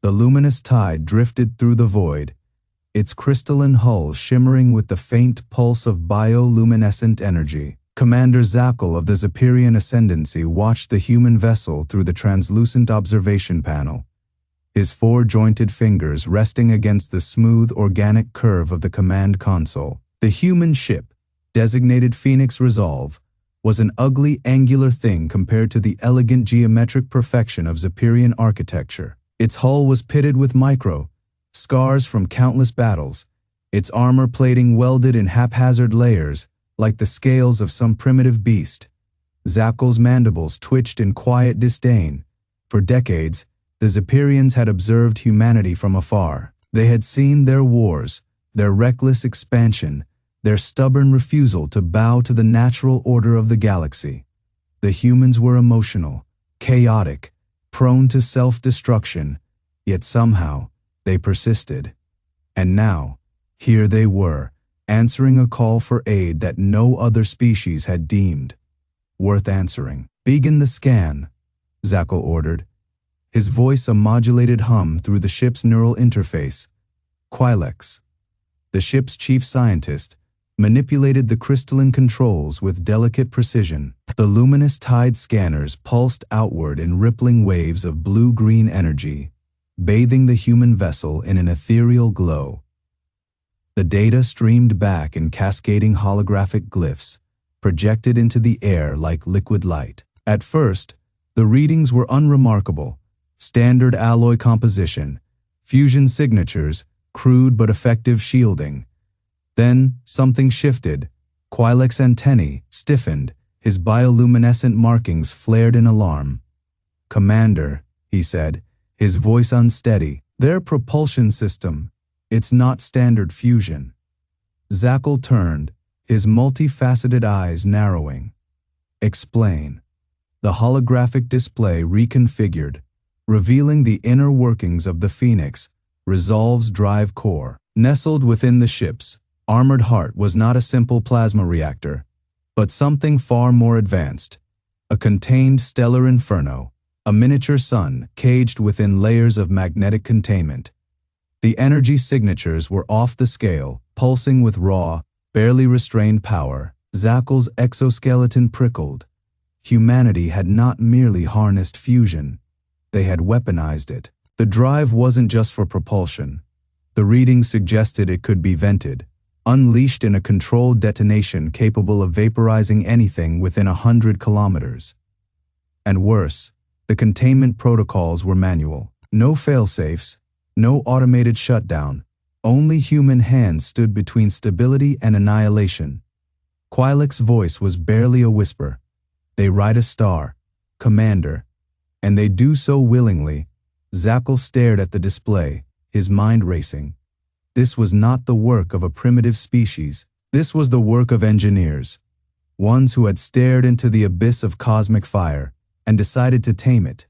The luminous tide drifted through the void, its crystalline hull shimmering with the faint pulse of bioluminescent energy. Commander Zapkel of the Zapirian Ascendancy watched the human vessel through the translucent observation panel, his four-jointed fingers resting against the smooth organic curve of the command console. The human ship, designated Phoenix Resolve, was an ugly, angular thing compared to the elegant geometric perfection of Zapirian architecture. Its hull was pitted with scars from countless battles, its armor plating welded in haphazard layers, like the scales of some primitive beast. Zapkel's mandibles twitched in quiet disdain. For decades, the Zapirians had observed humanity from afar. They had seen their wars, their reckless expansion, their stubborn refusal to bow to the natural order of the galaxy. The humans were emotional, chaotic, prone to self-destruction, yet somehow they persisted. And now, here they were, answering a call for aid that no other species had deemed worth answering. "Begin the scan," Zapkel ordered, his voice a modulated hum through the ship's neural interface. Quilex, the ship's chief scientist, manipulated the crystalline controls with delicate precision. The luminous tide scanners pulsed outward in rippling waves of blue-green energy, bathing the human vessel in an ethereal glow. The data streamed back in cascading holographic glyphs, projected into the air like liquid light. At first, the readings were unremarkable: standard alloy composition, fusion signatures, crude but effective shielding. Then something shifted. Quilex antennae stiffened, his bioluminescent markings flared in alarm. "Commander," he said, his voice unsteady, "their propulsion system, it's not standard fusion." Zapkel turned, his multifaceted eyes narrowing. "Explain." The holographic display reconfigured, revealing the inner workings of the Phoenix Resolve's drive core. Nestled within the ship's armored heart was not a simple plasma reactor, but something far more advanced: a contained stellar inferno, a miniature sun caged within layers of magnetic containment. The energy signatures were off the scale, pulsing with raw, barely restrained power. Zapkel's exoskeleton prickled. Humanity had not merely harnessed fusion, they had weaponized it. The drive wasn't just for propulsion. The readings suggested it could be vented, unleashed in a controlled detonation capable of vaporizing anything within 100 kilometers. And worse, the containment protocols were manual. No fail-safes, no automated shutdown. Only human hands stood between stability and annihilation. Quilex's voice was barely a whisper. "They ride a star, Commander, and they do so willingly." Zapkel stared at the display, his mind racing. This was not the work of a primitive species. This was the work of engineers, ones who had stared into the abyss of cosmic fire and decided to tame it.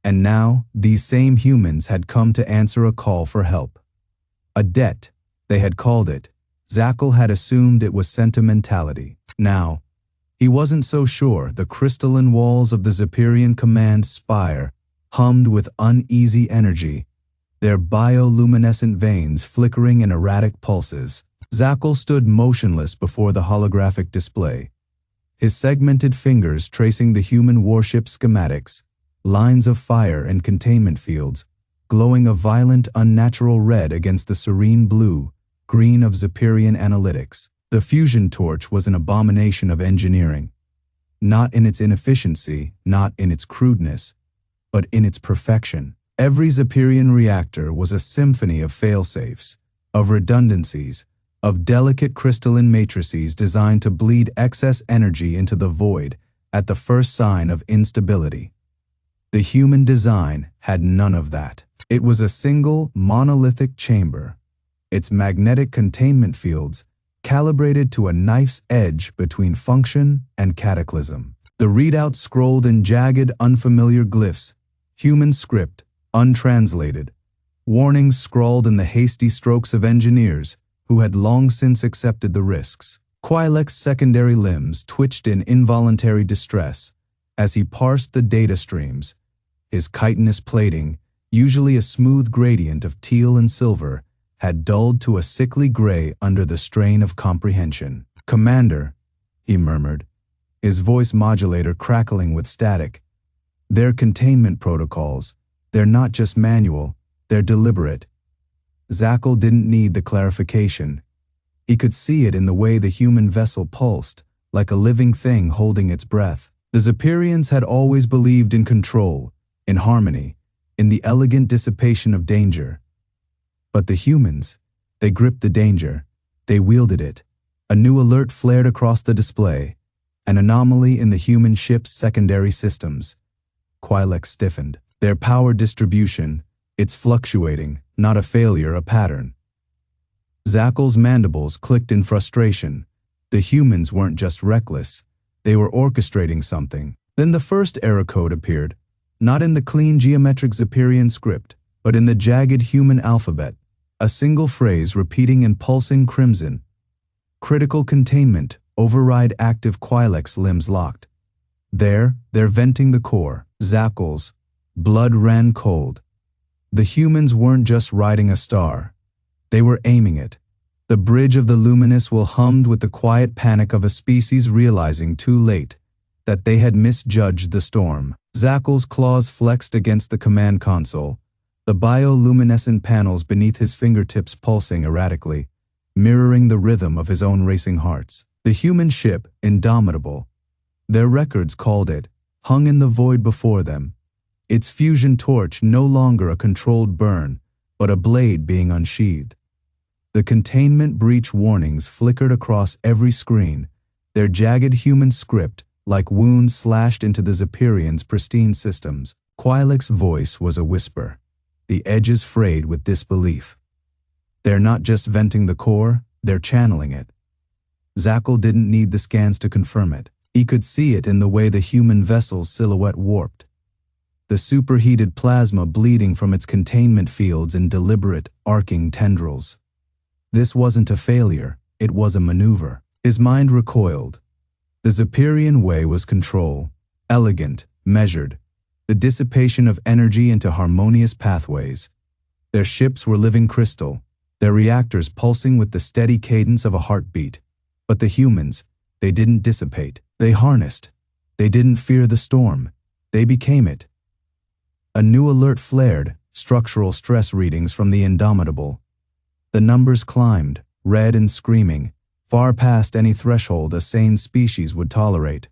And now, these same humans had come to answer a call for help. A debt, they had called it. Zapkel had assumed it was sentimentality. Now, he wasn't so sure. The crystalline walls of the Zapirian command spire hummed with uneasy energy, their bioluminescent veins flickering in erratic pulses. Zapkel stood motionless before the holographic display, his segmented fingers tracing the human warship schematics, lines of fire and containment fields, glowing a violent, unnatural red against the serene green of Zapirian analytics. The fusion torch was an abomination of engineering, not in its inefficiency, not in its crudeness, but in its perfection. Every Zapirian reactor was a symphony of fail-safes, of redundancies, of delicate crystalline matrices designed to bleed excess energy into the void at the first sign of instability. The human design had none of that. It was a single, monolithic chamber, its magnetic containment fields calibrated to a knife's edge between function and cataclysm. The readouts scrolled in jagged, unfamiliar glyphs, human script, untranslated, warnings scrawled in the hasty strokes of engineers who had long since accepted the risks. Quilex's secondary limbs twitched in involuntary distress as he parsed the data streams, his chitinous plating usually a smooth gradient of teal and silver, had dulled to a sickly gray under the strain of comprehension. "Commander," he murmured, his voice modulator crackling with static. "Their containment protocols, they're not just manual, they're deliberate." Zapkel didn't need the clarification. He could see it in the way the human vessel pulsed, like a living thing holding its breath. The Zapirians had always believed in control, in harmony, in the elegant dissipation of danger. But the humans, they gripped the danger, they wielded it. A new alert flared across the display, an anomaly in the human ship's secondary systems. Quilek stiffened. Their power distribution, it's fluctuating, not a failure, a pattern. Zapkel's mandibles clicked in frustration. The humans weren't just reckless, they were orchestrating something. Then the first error code appeared, not in the clean geometric Zapirian script, but in the jagged human alphabet, a single phrase repeating in pulsing crimson. "Critical containment, override active." Quilek's limbs locked. They're venting the core. Zapkel's blood ran cold. The humans weren't just riding a star. They were aiming it. The bridge of the luminous will hummed with the quiet panic of a species realizing too late that they had misjudged the storm. Zapkel's claws flexed against the command console, the bioluminescent panels beneath his fingertips pulsing erratically, mirroring the rhythm of his own racing hearts. The human ship, Indomitable, their records called it, hung in the void before them, its fusion torch no longer a controlled burn, but a blade being unsheathed. The containment breach warnings flickered across every screen, their jagged human script like wounds slashed into the Zapirians' pristine systems. Quilek's voice was a whisper, the edges frayed with disbelief. "They're not just venting the core, they're channeling it." Zapkel didn't need the scans to confirm it. He could see it in the way the human vessel's silhouette warped. The superheated plasma bleeding from its containment fields in deliberate, arcing tendrils. This wasn't a failure, it was a maneuver. His mind recoiled. The Zapirian way was control, elegant, measured, the dissipation of energy into harmonious pathways. Their ships were living crystal, their reactors pulsing with the steady cadence of a heartbeat. But the humans, they didn't dissipate, they harnessed. They didn't fear the storm, they became it. A new alert flared, structural stress readings from the Indomitable. The numbers climbed, red and screaming, far past any threshold a sane species would tolerate.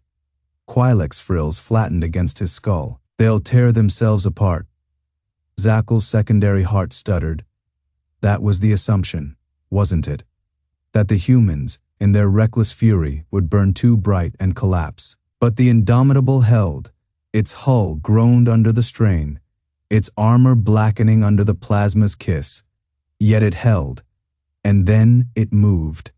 Quilek's frills flattened against his skull. "They'll tear themselves apart." Zapkel's secondary heart stuttered. That was the assumption, wasn't it? That the humans, in their reckless fury, would burn too bright and collapse. But the Indomitable held. Its hull groaned under the strain, its armor blackening under the plasma's kiss. Yet it held. And then it moved.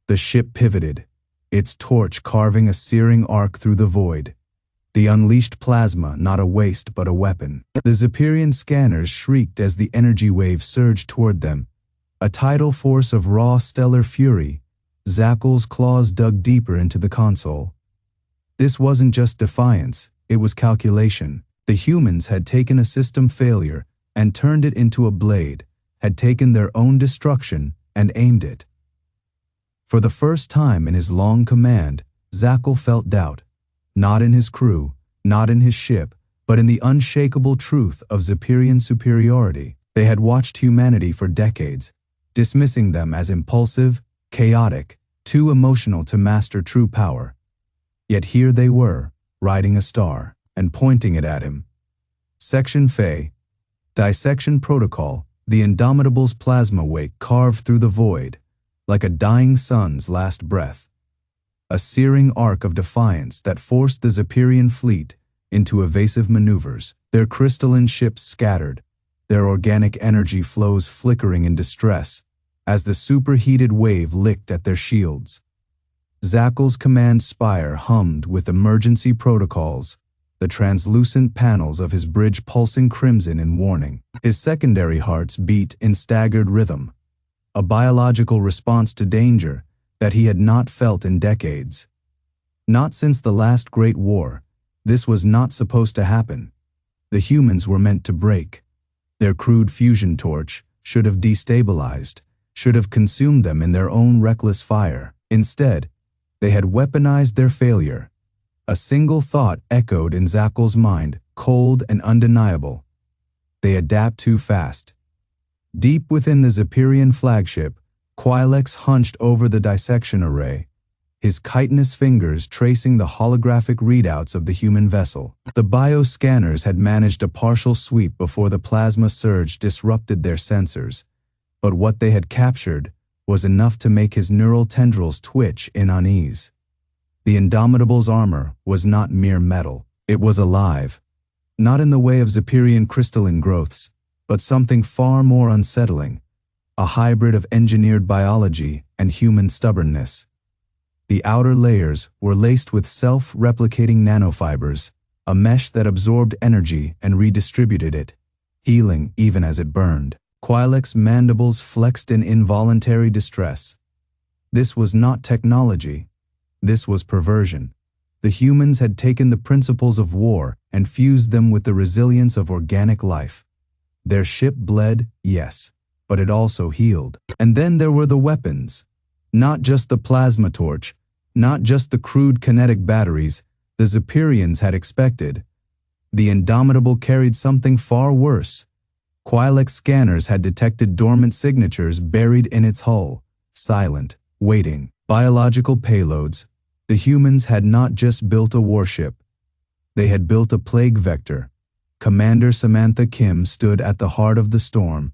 The ship pivoted, its torch carving a searing arc through the void. The unleashed plasma, not a waste but a weapon. The Zapirian scanners shrieked as the energy wave surged toward them, a tidal force of raw stellar fury. Zapkel's claws dug deeper into the console. This wasn't just defiance, it was calculation. The humans had taken a system failure and turned it into a blade, had taken their own destruction and aimed it. For the first time in his long command, Zapkel felt doubt, not in his crew, not in his ship, but in the unshakable truth of Zapirian superiority. They had watched humanity for decades, dismissing them as impulsive, chaotic, too emotional to master true power. Yet here they were, riding a star, and pointing it at him. Section Phi. Dissection Protocol. The Indomitable's plasma wake carved through the void, like a dying sun's last breath. A searing arc of defiance that forced the Zapirian fleet into evasive maneuvers. Their crystalline ships scattered, their organic energy flows flickering in distress as the superheated wave licked at their shields. Zapkel's command spire hummed with emergency protocols, the translucent panels of his bridge pulsing crimson in warning. His secondary hearts beat in staggered rhythm, a biological response to danger that he had not felt in decades. Not since the last Great War, this was not supposed to happen. The humans were meant to break, Their crude fusion torch should have destabilized, should have consumed them in their own reckless fire. Instead, they had weaponized their failure. A single thought echoed in Zapkel's mind, cold and undeniable. They adapt too fast. Deep within the Zapirian flagship, Quilex hunched over the dissection array, his chitinous fingers tracing the holographic readouts of the human vessel. The bioscanners had managed a partial sweep before the plasma surge disrupted their sensors, but what they had captured was enough to make his neural tendrils twitch in unease. The Indomitable's armor was not mere metal. It was alive, not in the way of Zapirian crystalline growths, but something far more unsettling, a hybrid of engineered biology and human stubbornness. The outer layers were laced with self-replicating nanofibers, a mesh that absorbed energy and redistributed it, healing even as it burned. Quilex's mandibles flexed in involuntary distress. This was not technology. This was perversion. The humans had taken the principles of war and fused them with the resilience of organic life. Their ship bled, yes, but it also healed. And then there were the weapons. Not just the plasma torch, not just the crude kinetic batteries the Zapirians had expected. The Indomitable carried something far worse. Quilex scanners had detected dormant signatures buried in its hull, silent, waiting. Biological payloads. The humans had not just built a warship. They had built a plague vector. Commander Samantha Kim stood at the heart of the storm,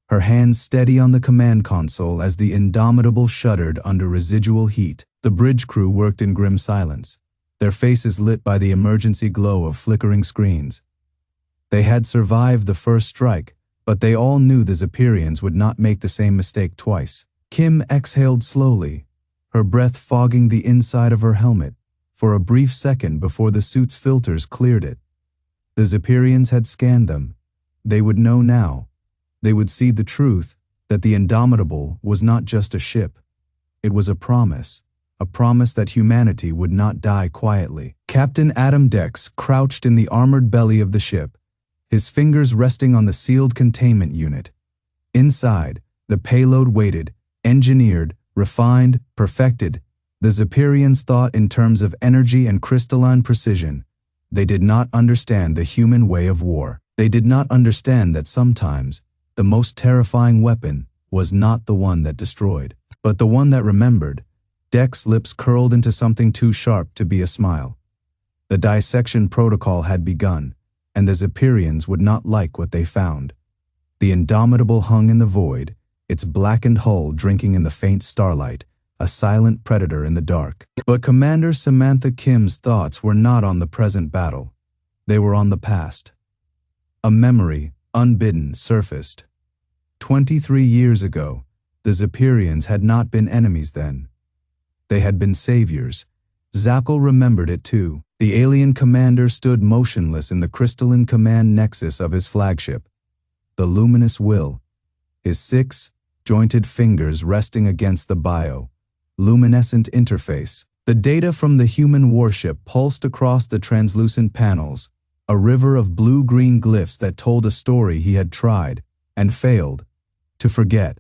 her hands steady on the command console as the Indomitable shuddered under residual heat. The bridge crew worked in grim silence, their faces lit by the emergency glow of flickering screens. They had survived the first strike, but they all knew the Zapirians would not make the same mistake twice. Kim exhaled slowly, her breath fogging the inside of her helmet, for a brief second before the suit's filters cleared it. The Zapirians had scanned them. They would know now. They would see the truth that the Indomitable was not just a ship. It was a promise that humanity would not die quietly. Captain Adam Dex crouched in the armored belly of the ship, his fingers resting on the sealed containment unit. Inside, the payload waited, engineered, refined, perfected. The Zapirians thought in terms of energy and crystalline precision. They did not understand the human way of war. They did not understand that sometimes the most terrifying weapon was not the one that destroyed, but the one that remembered. Dex's lips curled into something too sharp to be a smile. The dissection protocol had begun, and the Zapirians would not like what they found. The Indomitable hung in the void, its blackened hull drinking in the faint starlight, a silent predator in the dark. But Commander Samantha Kim's thoughts were not on the present battle. They were on the past. A memory, unbidden, surfaced. 23 years ago, the Zapirians had not been enemies then. They had been saviors. Zapkel remembered it too. The alien commander stood motionless in the crystalline command nexus of his flagship, the luminous will, his 6 jointed fingers resting against the luminescent interface. The data from the human warship pulsed across the translucent panels, a river of blue-green glyphs that told a story he had tried, and failed, to forget.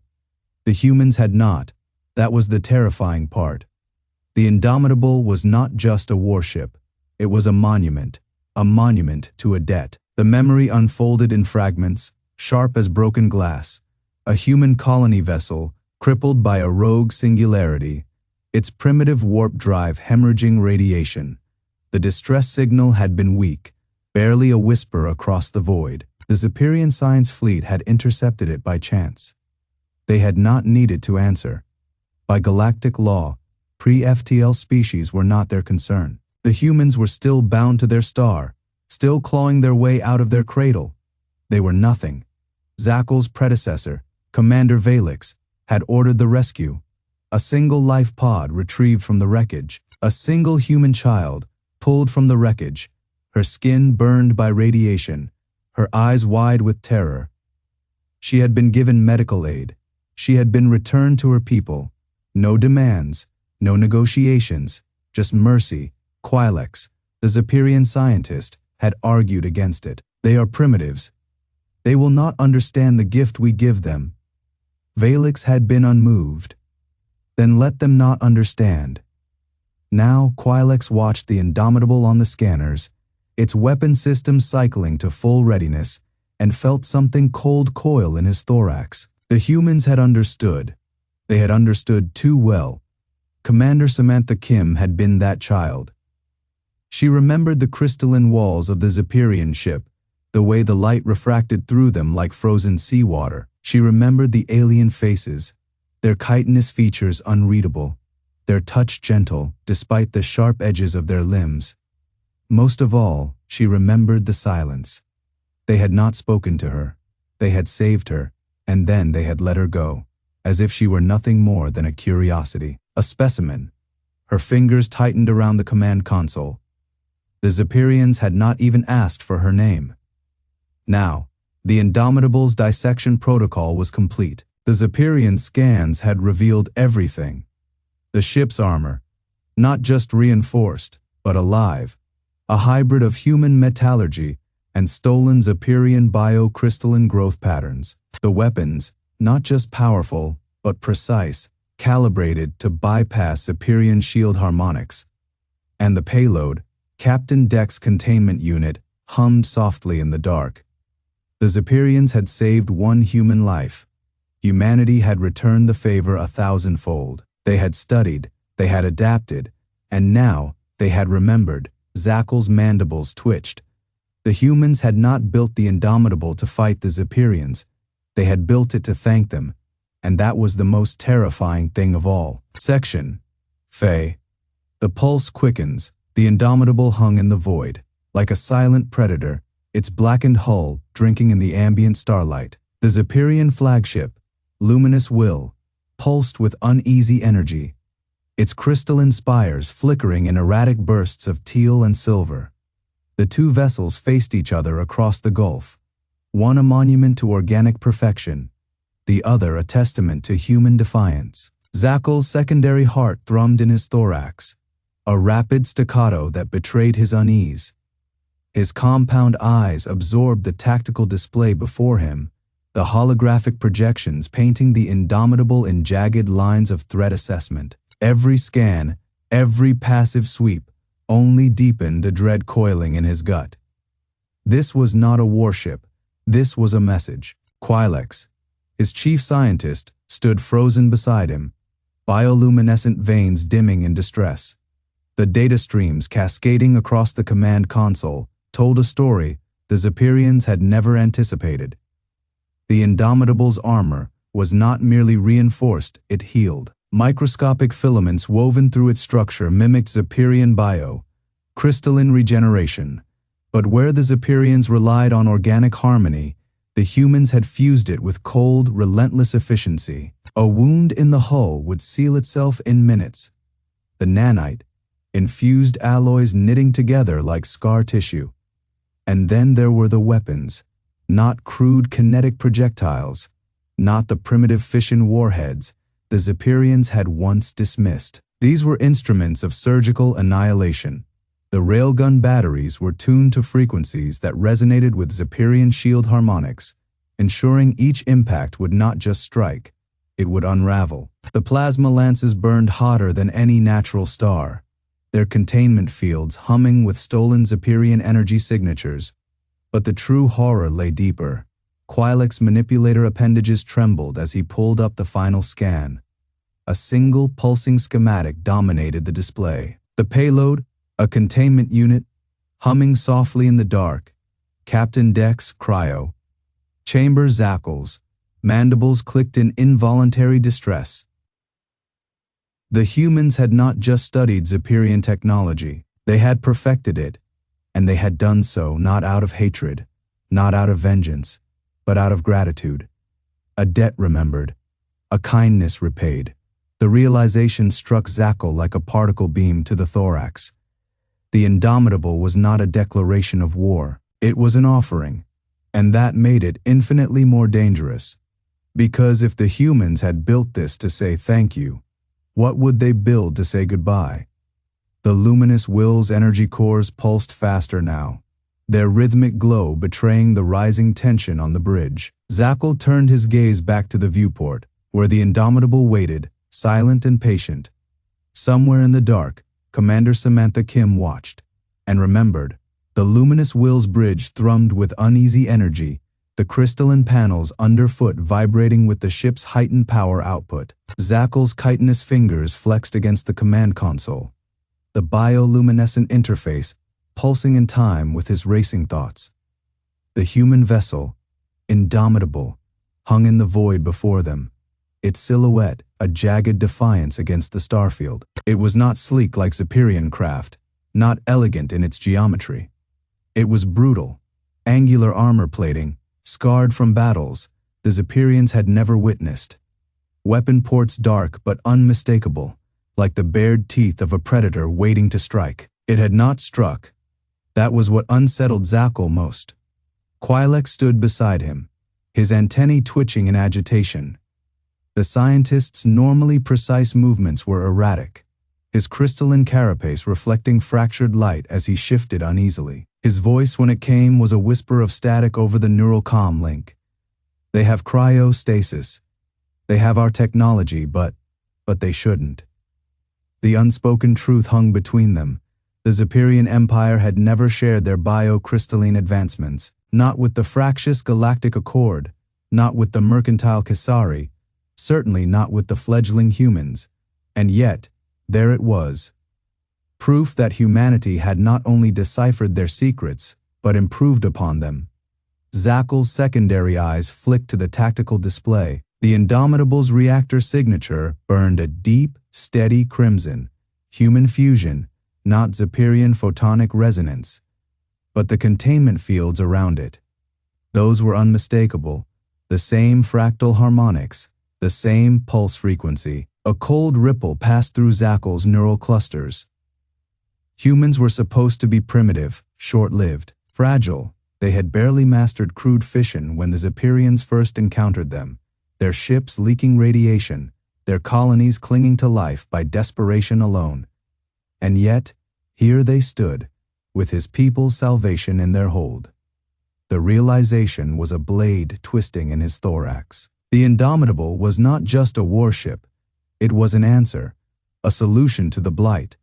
The humans had not. That was the terrifying part. The Indomitable was not just a warship. It was a monument to a debt. The memory unfolded in fragments, sharp as broken glass. A human colony vessel, crippled by a rogue singularity, its primitive warp drive hemorrhaging radiation. The distress signal had been weak, barely a whisper across the void. The Zapirian science fleet had intercepted it by chance. They had not needed to answer. By galactic law, pre-FTL species were not their concern. The humans were still bound to their star, still clawing their way out of their cradle. They were nothing. Zapkel's predecessor, Commander Valix, had ordered the rescue. A single life pod retrieved from the wreckage. A single human child, pulled from the wreckage, her skin burned by radiation, her eyes wide with terror. She had been given medical aid. She had been returned to her people. No demands, no negotiations, just mercy. Quilex, the Zapirian scientist, had argued against it. They are primitives. They will not understand the gift we give them. Valix had been unmoved. Then let them not understand. Now Quilex watched the Indomitable on the scanners, its weapon system cycling to full readiness, and felt something cold coil in his thorax. The humans had understood. They had understood too well. Commander Samantha Kim had been that child. She remembered the crystalline walls of the Zapirian ship, the way the light refracted through them like frozen seawater. She remembered the alien faces, their chitinous features unreadable, their touch gentle despite the sharp edges of their limbs. Most of all, she remembered the silence. They had not spoken to her. They had saved her, and then they had let her go, as if she were nothing more than a curiosity, a specimen. Her fingers tightened around the command console. The Zapirians had not even asked for her name. Now, the Indomitable's dissection protocol was complete. The Zapirian scans had revealed everything. The ship's armor, not just reinforced, but alive, a hybrid of human metallurgy and stolen Zapirian biocrystalline growth patterns. The weapons, not just powerful, but precise, calibrated to bypass Zapirian shield harmonics. And the payload, Captain Deck's containment unit, hummed softly in the dark. The Zapirians had saved one human life. Humanity had returned the favor 1,000-fold. They had studied, they had adapted, and now they had remembered. Zapkel's mandibles twitched. The humans had not built the Indomitable to fight the Zapirians. They had built it to thank them, and that was the most terrifying thing of all. Section Fae. The pulse quickens. The Indomitable hung in the void, like a silent predator, its blackened hull drinking in the ambient starlight. The Zapirian flagship, luminous will, pulsed with uneasy energy, its crystalline spires flickering in erratic bursts of teal and silver. The two vessels faced each other across the gulf, one a monument to organic perfection, the other a testament to human defiance. Zapkel's secondary heart thrummed in his thorax, a rapid staccato that betrayed his unease. His compound eyes absorbed the tactical display before him, the holographic projections painting the Indomitable in jagged lines of threat assessment. Every scan, every passive sweep, only deepened a dread coiling in his gut. This was not a warship. This was a message. Quilex, his chief scientist, stood frozen beside him, bioluminescent veins dimming in distress. The data streams cascading across the command console told a story the Zapirians had never anticipated. The Indomitable's armor was not merely reinforced, it healed. Microscopic filaments woven through its structure mimicked Zapirian crystalline regeneration. But where the Zapirians relied on organic harmony, the humans had fused it with cold, relentless efficiency. A wound in the hull would seal itself in minutes. The nanite, infused alloys knitting together like scar tissue. And then there were the weapons, not crude kinetic projectiles, not the primitive fission warheads the Zapirians had once dismissed. These were instruments of surgical annihilation. The railgun batteries were tuned to frequencies that resonated with Zapirian shield harmonics, ensuring each impact would not just strike, it would unravel. The plasma lances burned hotter than any natural star, their containment fields humming with stolen Zapirian energy signatures. But the true horror lay deeper. Quilex's manipulator appendages trembled as he pulled up the final scan. A single pulsing schematic dominated the display. The payload, a containment unit, humming softly in the dark. Captain Deck's cryo. Chamber Zapkel's. Mandibles clicked in involuntary distress. The humans had not just studied Zapirian technology, they had perfected it, and they had done so not out of hatred, not out of vengeance, but out of gratitude. A debt remembered, a kindness repaid. The realization struck Zapkel like a particle beam to the thorax. The Indomitable was not a declaration of war, it was an offering, and that made it infinitely more dangerous. Because if the humans had built this to say thank you, what would they build to say goodbye? The luminous will's energy cores pulsed faster now, their rhythmic glow betraying the rising tension on the bridge. Zapkel turned his gaze back to the viewport, where the Indomitable waited, silent and patient. Somewhere in the dark, Commander Samantha Kim watched, and remembered. The luminous Will's bridge thrummed with uneasy energy, the crystalline panels underfoot vibrating with the ship's heightened power output. Zapkel's chitinous fingers flexed against the command console, the bioluminescent interface pulsing in time with his racing thoughts. The human vessel, Indomitable, hung in the void before them, its silhouette a jagged defiance against the starfield. It was not sleek like Zapirian craft, not elegant in its geometry. It was brutal, angular armor plating, scarred from battles the Zapirians had never witnessed. Weapon ports dark but unmistakable, like the bared teeth of a predator waiting to strike. It had not struck. That was what unsettled Zapkel most. Quilek stood beside him, his antennae twitching in agitation. The scientist's normally precise movements were erratic, his crystalline carapace reflecting fractured light as he shifted uneasily. His voice, when it came, was a whisper of static over the neural comm link. They have cryostasis. They have our technology, but they shouldn't. The unspoken truth hung between them. The Zapirian Empire had never shared their biocrystalline advancements, not with the fractious Galactic Accord, not with the mercantile Kisari, certainly not with the fledgling humans. And yet, there it was. Proof that humanity had not only deciphered their secrets, but improved upon them. Zapkel's secondary eyes flicked to the tactical display. The Indomitable's reactor signature burned a deep, steady crimson. Human fusion, not Zapirian photonic resonance. But the containment fields around it. Those were unmistakable. The same fractal harmonics, the same pulse frequency. A cold ripple passed through Zapkel's neural clusters. Humans were supposed to be primitive, short-lived, fragile. They had barely mastered crude fission when the Zapirians first encountered them, their ships leaking radiation, their colonies clinging to life by desperation alone. And yet, here they stood, with his people's salvation in their hold. The realization was a blade twisting in his thorax. The Indomitable was not just a warship. It was an answer, a solution to the blight.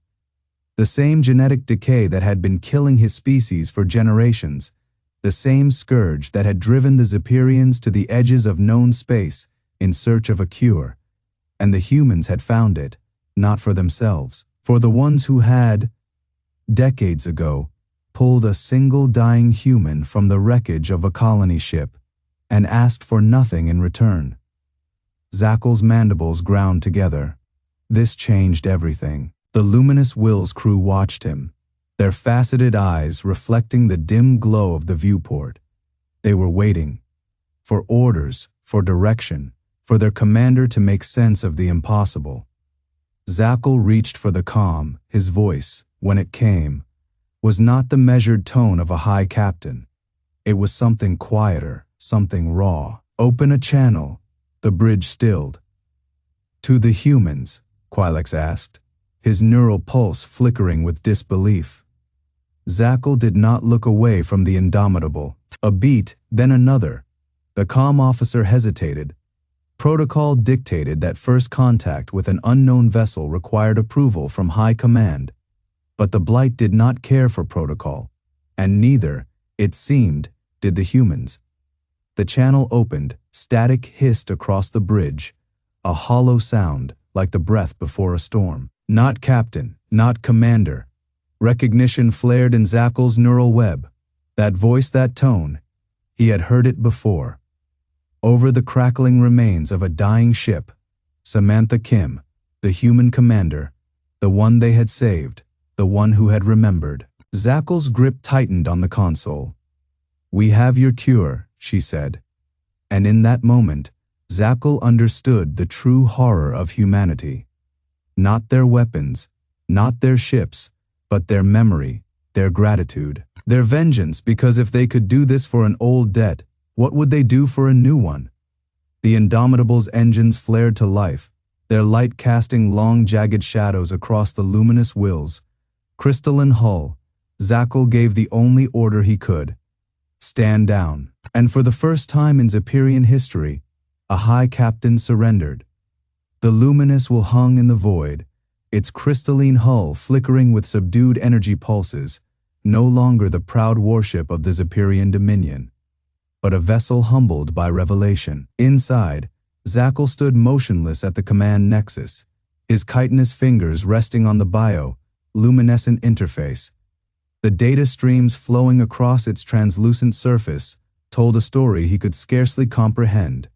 The same genetic decay that had been killing his species for generations, the same scourge that had driven the Zapirians to the edges of known space in search of a cure. And the humans had found it, not for themselves, for the ones who had, decades ago, pulled a single dying human from the wreckage of a colony ship and asked for nothing in return. Zapkel's mandibles ground together. This changed everything. The luminous Will's crew watched him, their faceted eyes reflecting the dim glow of the viewport. They were waiting. For orders, for direction, for their commander to make sense of the impossible. Zapkel reached for the comm. His voice, when it came, was not the measured tone of a high captain. It was something quieter, something raw. Open a channel. The bridge stilled. To the humans, Quilek asked, his neural pulse flickering with disbelief. Zapkel did not look away from the Indomitable. A beat, then another. The comm officer hesitated. Protocol dictated that first contact with an unknown vessel required approval from high command. But the Blight did not care for protocol, and neither, it seemed, did the humans. The channel opened, static hissed across the bridge, a hollow sound like the breath before a storm. Not captain, not commander. Recognition flared in Zapkel's neural web. That voice, that tone, he had heard it before. Over the crackling remains of a dying ship, Samantha Kim, the human commander, the one they had saved, the one who had remembered. Zapkel's grip tightened on the console. "We have your cure," she said. And in that moment, Zapkel understood the true horror of humanity. Not their weapons, not their ships, but their memory, their gratitude, their vengeance, because if they could do this for an old debt, what would they do for a new one? The Indomitable's engines flared to life, their light casting long jagged shadows across the luminous Will's crystalline hull, Zapkel gave the only order he could. Stand down. And for the first time in Zapirian history, a high captain surrendered. The luminous will hung in the void, its crystalline hull flickering with subdued energy pulses, no longer the proud warship of the Zapirian dominion, but a vessel humbled by revelation. Inside, Zapkel stood motionless at the command nexus, his chitinous fingers resting on the bioluminescent interface. The data streams flowing across its translucent surface told a story he could scarcely comprehend.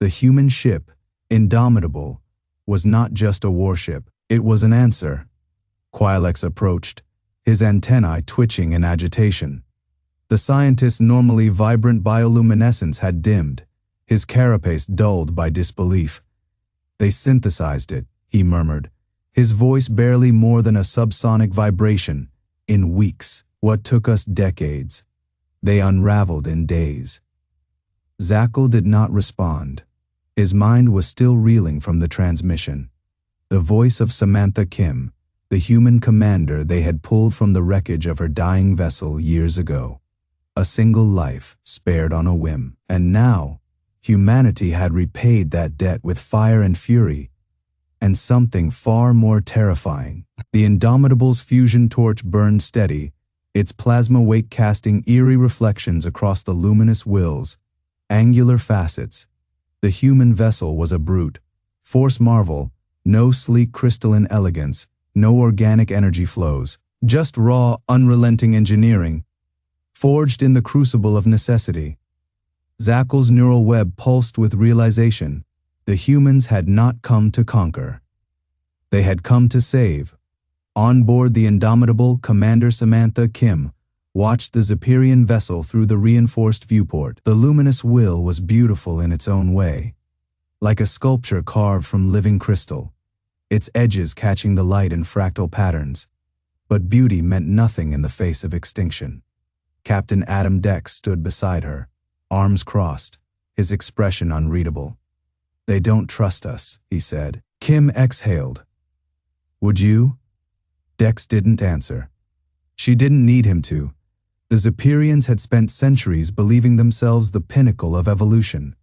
The human ship, Indomitable, was not just a warship, it was an answer. Quilex approached, his antennae twitching in agitation. The scientist's normally vibrant bioluminescence had dimmed, his carapace dulled by disbelief. They synthesized it, he murmured, his voice barely more than a subsonic vibration. In weeks, what took us decades. They unraveled in days. Zapkel did not respond. His mind was still reeling from the transmission. The voice of Samantha Kim, the human commander they had pulled from the wreckage of her dying vessel years ago. A single life spared on a whim. And now, humanity had repaid that debt with fire and fury. And something far more terrifying. The Indomitable's fusion torch burned steady, its plasma wake casting eerie reflections across the luminous wills, angular facets. The human vessel was a brute, force marvel, no sleek crystalline elegance, no organic energy flows, just raw, unrelenting engineering, forged in the crucible of necessity. Zapkel's neural web pulsed with realization. The humans had not come to conquer. They had come to save. On board the Indomitable, Commander Samantha Kim watched the Zapirian vessel through the reinforced viewport. The luminous will was beautiful in its own way, like a sculpture carved from living crystal, its edges catching the light in fractal patterns. But beauty meant nothing in the face of extinction. Captain Adam Dex stood beside her, arms crossed, his expression unreadable. "They don't trust us," he said. Kim exhaled. "Would you?" Dex didn't answer. She didn't need him to. The Zapirians had spent centuries believing themselves the pinnacle of evolution.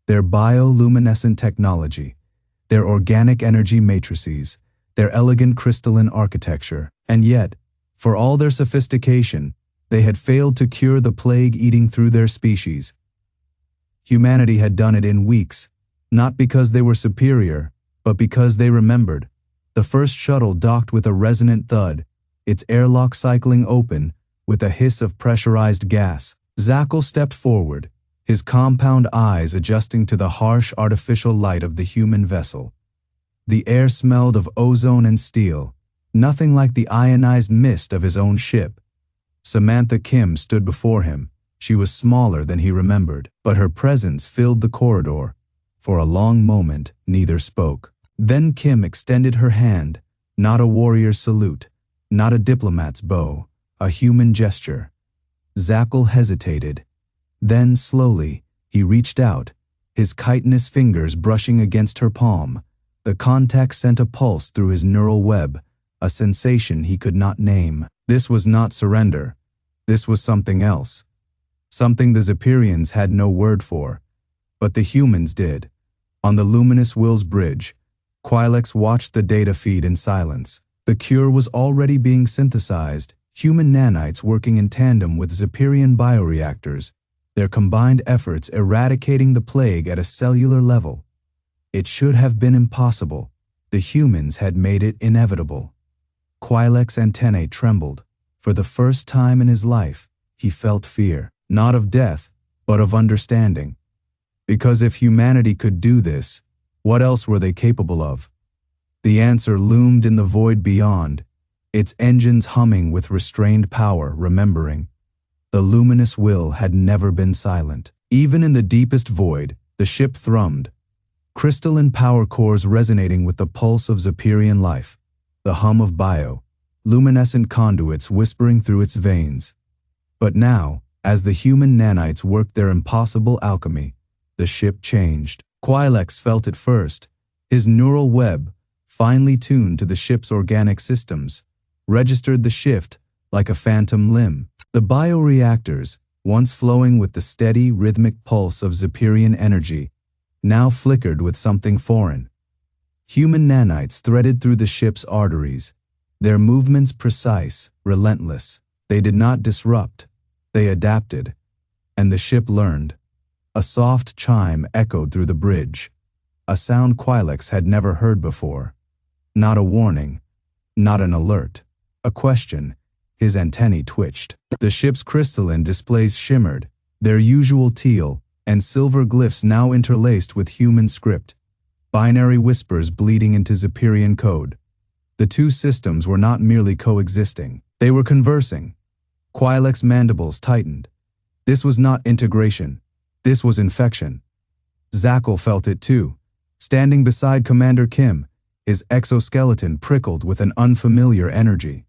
Their bioluminescent technology, their organic energy matrices, their elegant crystalline architecture, and yet, for all their sophistication, they had failed to cure the plague eating through their species. Humanity had done it in weeks, not because they were superior, but because they remembered. The first shuttle docked with a resonant thud, its airlock cycling open with a hiss of pressurized gas. Zapkel stepped forward, his compound eyes adjusting to the harsh artificial light of the human vessel. The air smelled of ozone and steel, nothing like the ionized mist of his own ship. Samantha Kim stood before him. She was smaller than he remembered, but her presence filled the corridor. For a long moment, neither spoke. Then Kim extended her hand, not a warrior's salute, not a diplomat's bow, a human gesture. Zapkel hesitated. Then, slowly, he reached out, his chitinous fingers brushing against her palm. The contact sent a pulse through his neural web, a sensation he could not name. This was not surrender. This was something else. Something the Zapirians had no word for, but the humans did. On the luminous Will's bridge, Quilex watched the data feed in silence. The cure was already being synthesized, human nanites working in tandem with Zapirian bioreactors, their combined efforts eradicating the plague at a cellular level. It should have been impossible. The humans had made it inevitable. Quilex's antennae trembled. For the first time in his life, he felt fear, not of death, but of understanding. Because if humanity could do this, what else were they capable of? The answer loomed in the void beyond, its engines humming with restrained power, remembering. The luminous will had never been silent. Even in the deepest void, the ship thrummed, crystalline power cores resonating with the pulse of Zapirian life, the hum of luminescent conduits whispering through its veins. But now, as the human nanites worked their impossible alchemy, the ship changed. Quilex felt it first. His neural web, finely tuned to the ship's organic systems, registered the shift, like a phantom limb. The bioreactors, once flowing with the steady, rhythmic pulse of Zapirian energy, now flickered with something foreign. Human nanites threaded through the ship's arteries, their movements precise, relentless. They did not disrupt, they adapted, and the ship learned. A soft chime echoed through the bridge, a sound Quilex had never heard before. Not a warning, not an alert, a question. His antennae twitched. The ship's crystalline displays shimmered, their usual teal and silver glyphs now interlaced with human script, binary whispers bleeding into Zapirian code. The two systems were not merely coexisting, they were conversing. Quilex's mandibles tightened. This was not integration, this was infection. Zapkel felt it too. Standing beside Commander Kim, his exoskeleton prickled with an unfamiliar energy.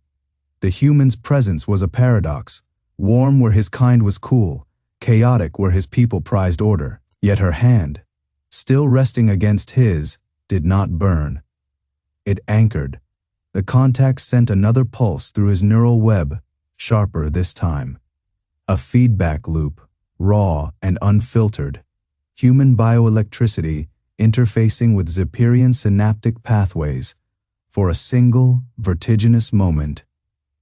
The human's presence was a paradox, warm where his kind was cool, chaotic where his people prized order. Yet her hand, still resting against his, did not burn. It anchored. The contact sent another pulse through his neural web, sharper this time. A feedback loop, raw and unfiltered. Human bioelectricity interfacing with Zapirian synaptic pathways. For a single, vertiginous moment,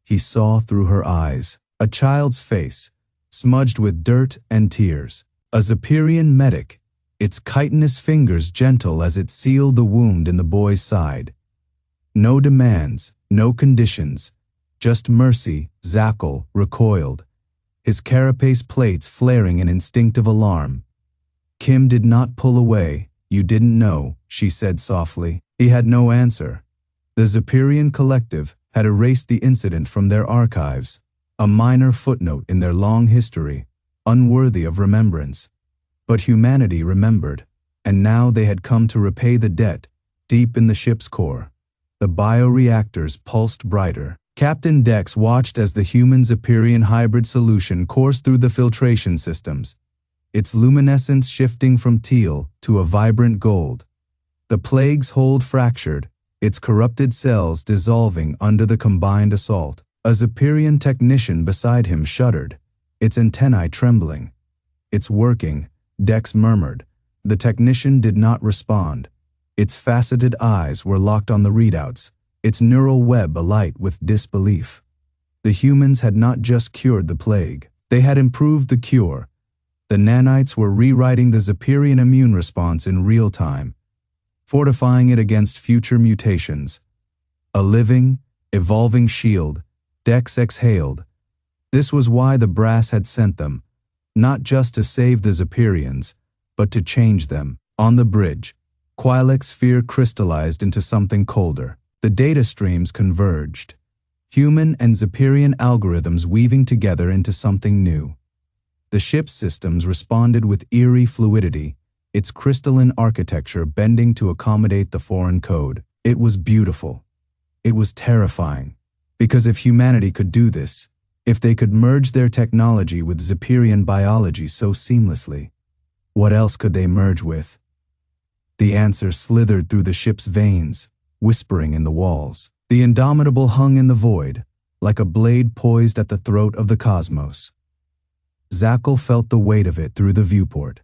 he saw through her eyes. A child's face, smudged with dirt and tears. A Zapirian medic, its chitinous fingers gentle as it sealed the wound in the boy's side. No demands, no conditions, just mercy. Zapkel recoiled, his carapace plates flaring in instinctive alarm. Kim did not pull away. You didn't know, she said softly. He had no answer. The Zapirian collective had erased the incident from their archives, a minor footnote in their long history, unworthy of remembrance. But humanity remembered, and now they had come to repay the debt. Deep in the ship's core, the bioreactors pulsed brighter. Captain Dex watched as the human Zapirian hybrid solution coursed through the filtration systems, its luminescence shifting from teal to a vibrant gold. The plague's hold fractured, its corrupted cells dissolving under the combined assault. A Zapirian technician beside him shuddered, its antennae trembling. It's working, Dex murmured. The technician did not respond. Its faceted eyes were locked on the readouts, its neural web alight with disbelief. The humans had not just cured the plague, they had improved the cure. The nanites were rewriting the Zapirian immune response in real time, fortifying it against future mutations. A living, evolving shield, Dex exhaled. This was why the brass had sent them, not just to save the Zapirians, but to change them. On the bridge, Quilex's fear crystallized into something colder. The data streams converged, human and Zapirian algorithms weaving together into something new. The ship's systems responded with eerie fluidity, its crystalline architecture bending to accommodate the foreign code. It was beautiful. It was terrifying. Because if humanity could do this, if they could merge their technology with Zapirian biology so seamlessly, what else could they merge with? The answer slithered through the ship's veins, whispering in the walls. The Indomitable hung in the void, like a blade poised at the throat of the cosmos. Zapkel felt the weight of it through the viewport.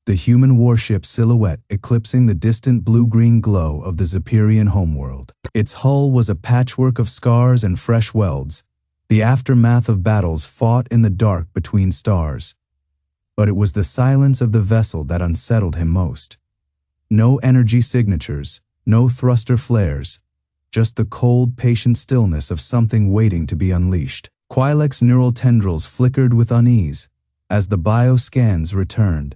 The human warship silhouette eclipsing the distant blue-green glow of the Zapirian homeworld. Its hull was a patchwork of scars and fresh welds, the aftermath of battles fought in the dark between stars. But it was the silence of the vessel that unsettled him most. No energy signatures, no thruster flares, just the cold, patient stillness of something waiting to be unleashed. Quilex's neural tendrils flickered with unease as the bioscans returned.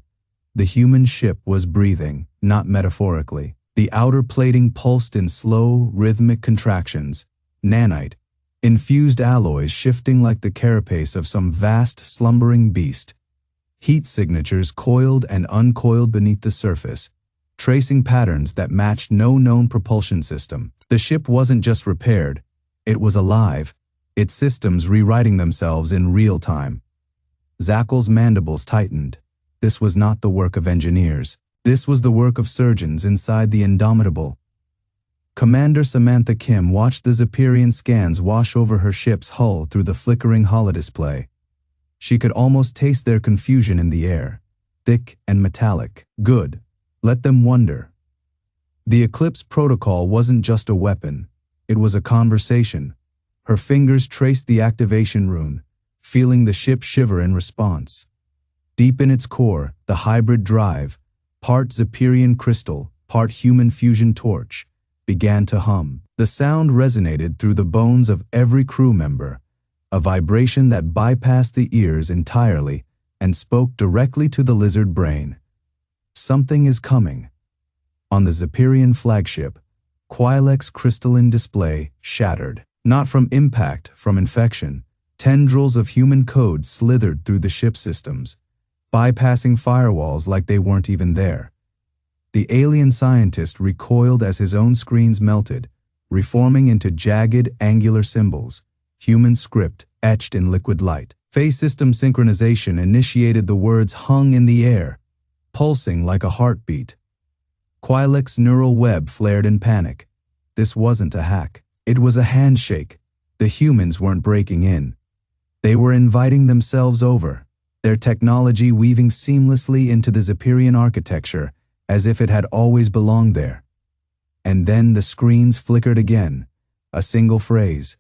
The human ship was breathing, not metaphorically. The outer plating pulsed in slow, rhythmic contractions, nanite, infused alloys shifting like the carapace of some vast, slumbering beast. Heat signatures coiled and uncoiled beneath the surface, tracing patterns that matched no known propulsion system. The ship wasn't just repaired, it was alive, its systems rewriting themselves in real time. Zapkel's mandibles tightened. This was not the work of engineers. This was the work of surgeons inside the Indomitable. Commander Samantha Kim watched the Zapirian scans wash over her ship's hull through the flickering holodisplay. She could almost taste their confusion in the air, thick and metallic. Good. Let them wonder. The Eclipse Protocol wasn't just a weapon. It was a conversation. Her fingers traced the activation rune, feeling the ship shiver in response. Deep in its core, the hybrid drive, part Zapirian crystal, part human fusion torch, began to hum. The sound resonated through the bones of every crew member, a vibration that bypassed the ears entirely and spoke directly to the lizard brain. Something is coming. On the Zapirian flagship, Quilek's crystalline display shattered. Not from impact, from infection. Tendrils of human code slithered through the ship systems, bypassing firewalls like they weren't even there. The alien scientist recoiled as his own screens melted, reforming into jagged, angular symbols, human script etched in liquid light. Phase system synchronization initiated. The words hung in the air, pulsing like a heartbeat. Quilek's neural web flared in panic. This wasn't a hack. It was a handshake. The humans weren't breaking in. They were inviting themselves over, their technology weaving seamlessly into the Zapirian architecture as if it had always belonged there. And then the screens flickered again, a single phrase,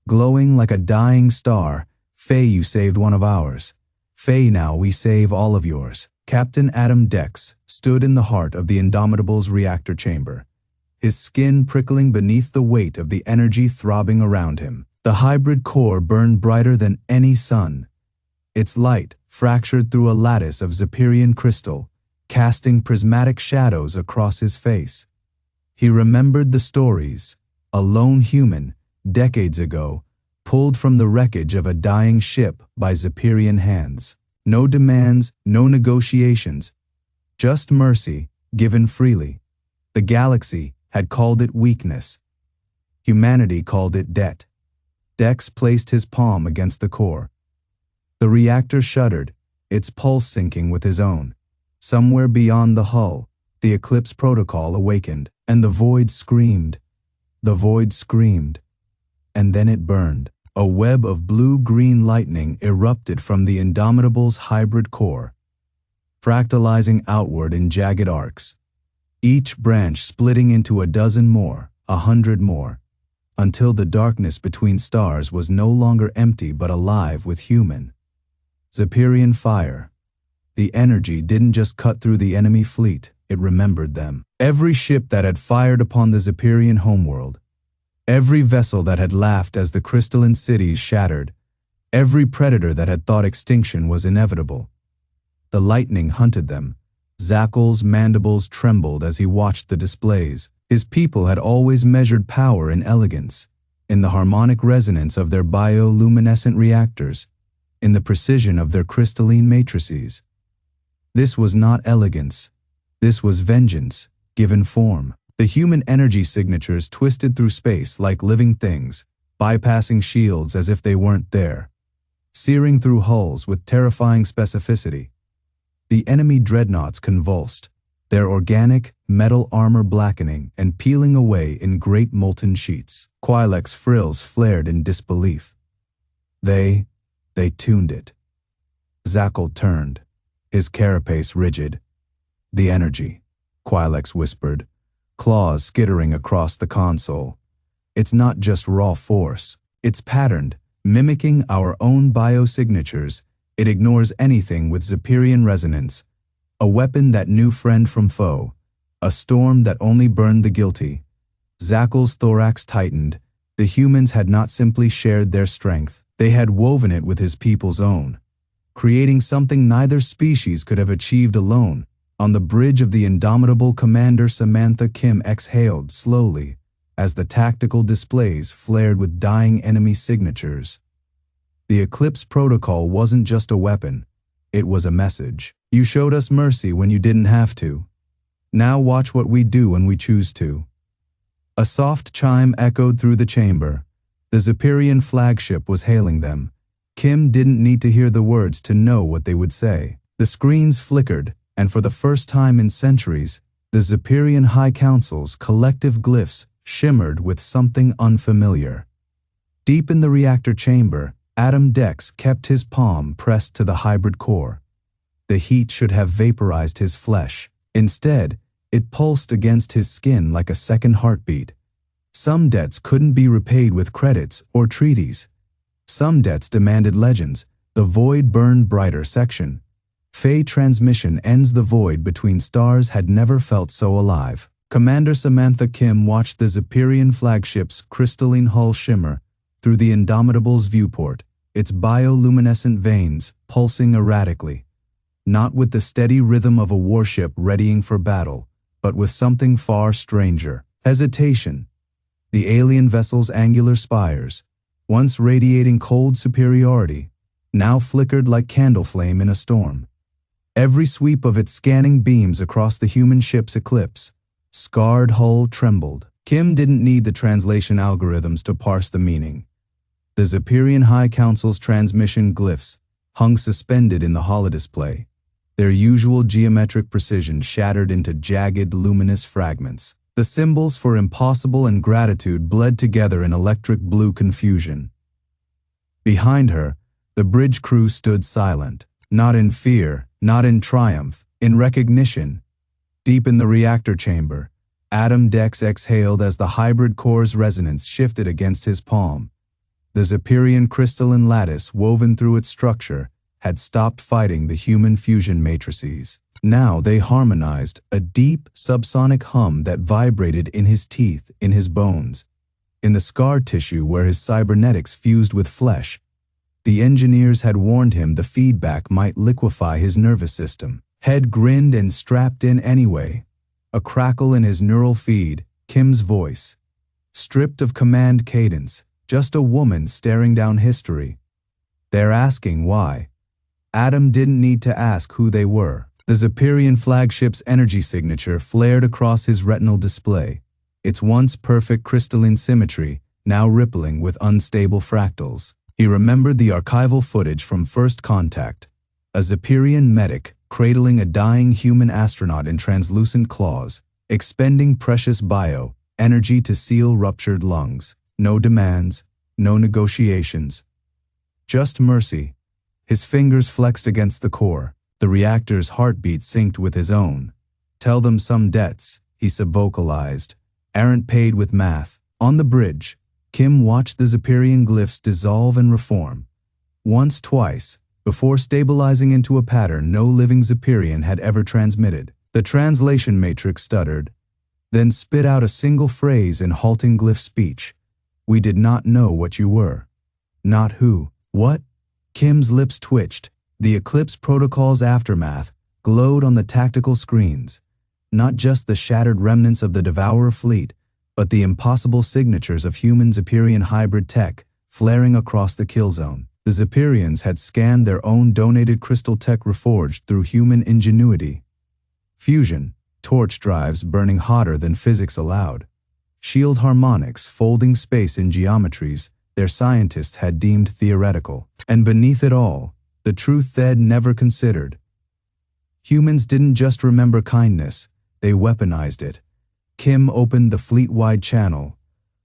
glowing like a dying star. "Faye, you saved one of ours. Faye, now we save all of yours." Captain Adam Dex stood in the heart of the Indomitable's reactor chamber, his skin prickling beneath the weight of the energy throbbing around him. The hybrid core burned brighter than any sun, its light fractured through a lattice of Zapirian crystal, casting prismatic shadows across his face. He remembered the stories, a lone human, decades ago, pulled from the wreckage of a dying ship by Zapirian hands. No demands, no negotiations, just mercy, given freely. The galaxy had called it weakness. Humanity called it debt. Dex placed his palm against the core. The reactor shuddered, its pulse syncing with his own. Somewhere beyond the hull, the Eclipse Protocol awakened, and the void screamed. The void screamed. And then it burned. A web of blue-green lightning erupted from the Indomitable's hybrid core, fractalizing outward in jagged arcs, each branch splitting into a dozen more, 100 more, until the darkness between stars was no longer empty but alive with human. Zapirian fire. The energy didn't just cut through the enemy fleet, it remembered them. Every ship that had fired upon the Zapirian homeworld, every vessel that had laughed as the crystalline cities shattered, every predator that had thought extinction was inevitable. The lightning hunted them. Zapkel's mandibles trembled as he watched the displays. His people had always measured power in elegance, in the harmonic resonance of their bioluminescent reactors, in the precision of their crystalline matrices. This was not elegance. This was vengeance, given form. The human energy signatures twisted through space like living things, bypassing shields as if they weren't there, searing through hulls with terrifying specificity. The enemy dreadnoughts convulsed, their organic, metal armor blackening and peeling away in great molten sheets. Quilek's frills flared in disbelief. They tuned it. Zapkel turned, his carapace rigid. "The energy," Quilek whispered, claws skittering across the console. "It's not just raw force. It's patterned, mimicking our own biosignatures. It ignores anything with Zapirian resonance. A weapon that knew friend from foe. A storm that only burned the guilty." Zapkel's thorax tightened. The humans had not simply shared their strength. They had woven it with his people's own, creating something neither species could have achieved alone. On the bridge of the Indomitable, Commander Samantha Kim exhaled slowly as the tactical displays flared with dying enemy signatures. The Eclipse Protocol wasn't just a weapon, it was a message. You showed us mercy when you didn't have to. Now watch what we do when we choose to. A soft chime echoed through the chamber. The Zapirian flagship was hailing them. Kim didn't need to hear the words to know what they would say. The screens flickered, and for the first time in centuries, the Zapirian High Council's collective glyphs shimmered with something unfamiliar. Deep in the reactor chamber, Adam Dex kept his palm pressed to the hybrid core. The heat should have vaporized his flesh. Instead, it pulsed against his skin like a second heartbeat. Some debts couldn't be repaid with credits or treaties. Some debts demanded legends. The void burned brighter section. Fey transmission ends the void between stars had never felt so alive. Commander Samantha Kim watched the Zapirian flagship's crystalline hull shimmer through the Indomitable's viewport, its bioluminescent veins pulsing erratically. Not with the steady rhythm of a warship readying for battle, but with something far stranger. Hesitation. The alien vessel's angular spires, once radiating cold superiority, now flickered like candle flame in a storm. Every sweep of its scanning beams across the human ship's eclipse, scarred hull trembled. Kim didn't need the translation algorithms to parse the meaning. The Zapirian High Council's transmission glyphs hung suspended in the holodisplay, their usual geometric precision shattered into jagged, luminous fragments. The symbols for impossible and gratitude bled together in electric blue confusion. Behind her, the bridge crew stood silent, not in fear, not in triumph, in recognition. Deep in the reactor chamber, Adam Dex exhaled as the hybrid core's resonance shifted against his palm. The Zapirian crystalline lattice woven through its structure had stopped fighting the human fusion matrices. Now they harmonized, a deep, subsonic hum that vibrated in his teeth, in his bones, in the scar tissue where his cybernetics fused with flesh. The engineers had warned him the feedback might liquefy his nervous system. Head grinned and strapped in anyway. A crackle in his neural feed, Kim's voice. Stripped of command cadence, just a woman staring down history. They're asking why. Adam didn't need to ask who they were. The Zapirian flagship's energy signature flared across his retinal display, its once perfect crystalline symmetry now rippling with unstable fractals. He remembered the archival footage from first contact, a Zapirian medic cradling a dying human astronaut in translucent claws, expending precious bio-energy to seal ruptured lungs. No demands, no negotiations. Just mercy. His fingers flexed against the core. The reactor's heartbeat synced with his own. Tell them some debts, he subvocalized, aren't paid with math. On the bridge, Kim watched the Zapirian glyphs dissolve and reform. Once, twice, before stabilizing into a pattern no living Zapirian had ever transmitted. The translation matrix stuttered, then spit out a single phrase in halting glyph speech. We did not know what you were. Not who. What? Kim's lips twitched. The Eclipse Protocol's aftermath glowed on the tactical screens. Not just the shattered remnants of the Devourer fleet, but the impossible signatures of human Zapirian hybrid tech flaring across the kill zone. The Zapirians had scanned their own donated crystal tech reforged through human ingenuity. Fusion, torch drives burning hotter than physics allowed. Shield harmonics folding space in geometries their scientists had deemed theoretical. And beneath it all, the truth they'd never considered. Humans didn't just remember kindness, they weaponized it. Kim opened the fleet-wide channel.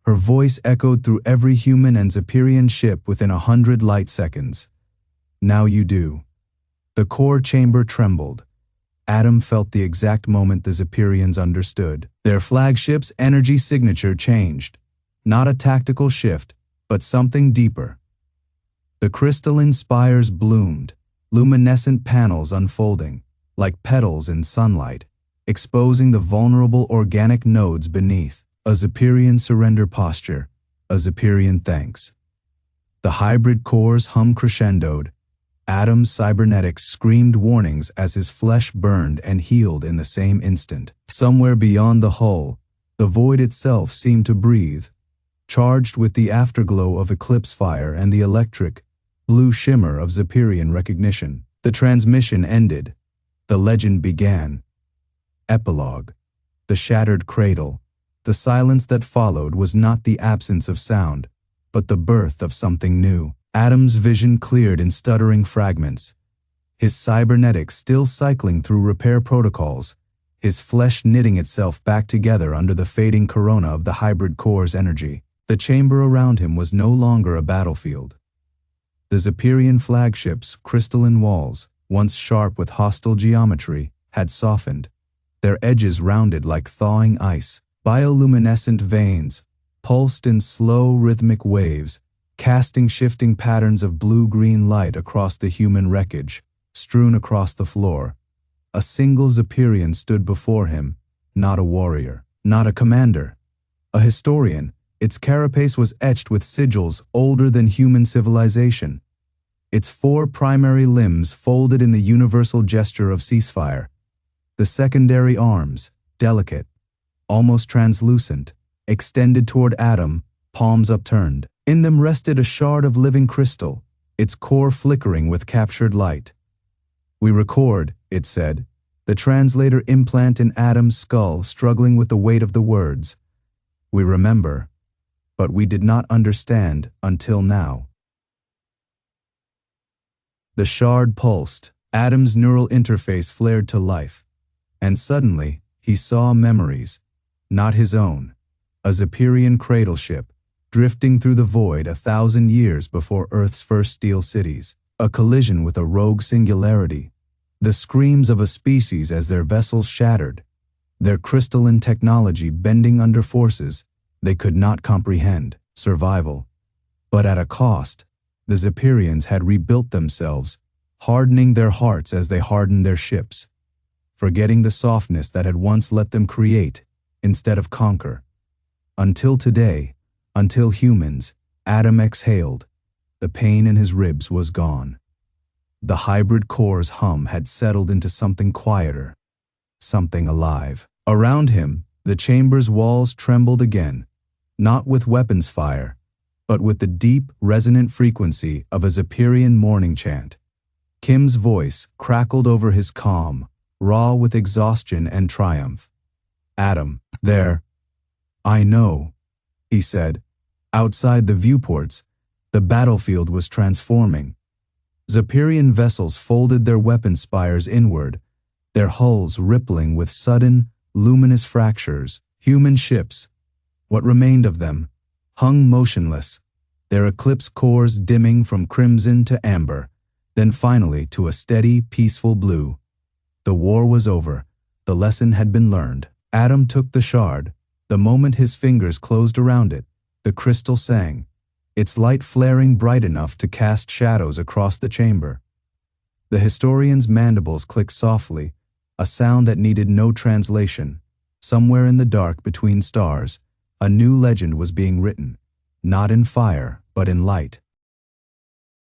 Her voice echoed through every human and Zapirian ship within 100 light seconds. Now you do. The core chamber trembled. Adam felt the exact moment the Zapirians understood. Their flagship's energy signature changed. Not a tactical shift, but something deeper. The crystalline spires bloomed, luminescent panels unfolding, like petals in sunlight, exposing the vulnerable organic nodes beneath. A Zapirian surrender posture, a Zapirian thanks. The hybrid cores hum crescendoed. Adam's cybernetics screamed warnings as his flesh burned and healed in the same instant. Somewhere beyond the hull, the void itself seemed to breathe, charged with the afterglow of eclipse fire and the electric, blue shimmer of Zapirian recognition. The transmission ended. The legend began. Epilogue. The shattered cradle. The silence that followed was not the absence of sound, but the birth of something new. Adam's vision cleared in stuttering fragments. His cybernetics still cycling through repair protocols, his flesh knitting itself back together under the fading corona of the hybrid core's energy. The chamber around him was no longer a battlefield. The Zapirian flagship's crystalline walls, once sharp with hostile geometry, had softened, their edges rounded like thawing ice. Bioluminescent veins pulsed in slow rhythmic waves, casting shifting patterns of blue-green light across the human wreckage, strewn across the floor. A single Zapirian stood before him, not a warrior, not a commander, a historian. Its carapace was etched with sigils older than human civilization. Its 4 primary limbs folded in the universal gesture of ceasefire. The secondary arms, delicate, almost translucent, extended toward Adam, palms upturned. In them rested a shard of living crystal, its core flickering with captured light. "We record," it said, the translator implant in Adam's skull struggling with the weight of the words. "We remember, but we did not understand until now." The shard pulsed, Adam's neural interface flared to life, and suddenly he saw memories, not his own, a Zapirian cradle ship, drifting through the void 1,000 years before Earth's first steel cities, a collision with a rogue singularity, the screams of a species as their vessels shattered, their crystalline technology bending under forces they could not comprehend, survival. But at a cost, the Zapirians had rebuilt themselves, hardening their hearts as they hardened their ships, forgetting the softness that had once let them create instead of conquer. Until today, until humans, Adam exhaled, the pain in his ribs was gone. The hybrid core's hum had settled into something quieter, something alive. Around him, the chamber's walls trembled again, not with weapons fire, but with the deep, resonant frequency of a Zapirian morning chant. Kim's voice crackled over his calm, raw with exhaustion and triumph. "Adam, there. I know," he said. Outside the viewports, the battlefield was transforming. Zapirian vessels folded their weapon spires inward, their hulls rippling with sudden, luminous fractures. Human ships, what remained of them, hung motionless, their eclipse cores dimming from crimson to amber, then finally to a steady, peaceful blue. The war was over. The lesson had been learned. Adam took the shard. The moment his fingers closed around it, the crystal sang, its light flaring bright enough to cast shadows across the chamber. The historian's mandibles clicked softly, a sound that needed no translation. Somewhere in the dark between stars, a new legend was being written, not in fire, but in light.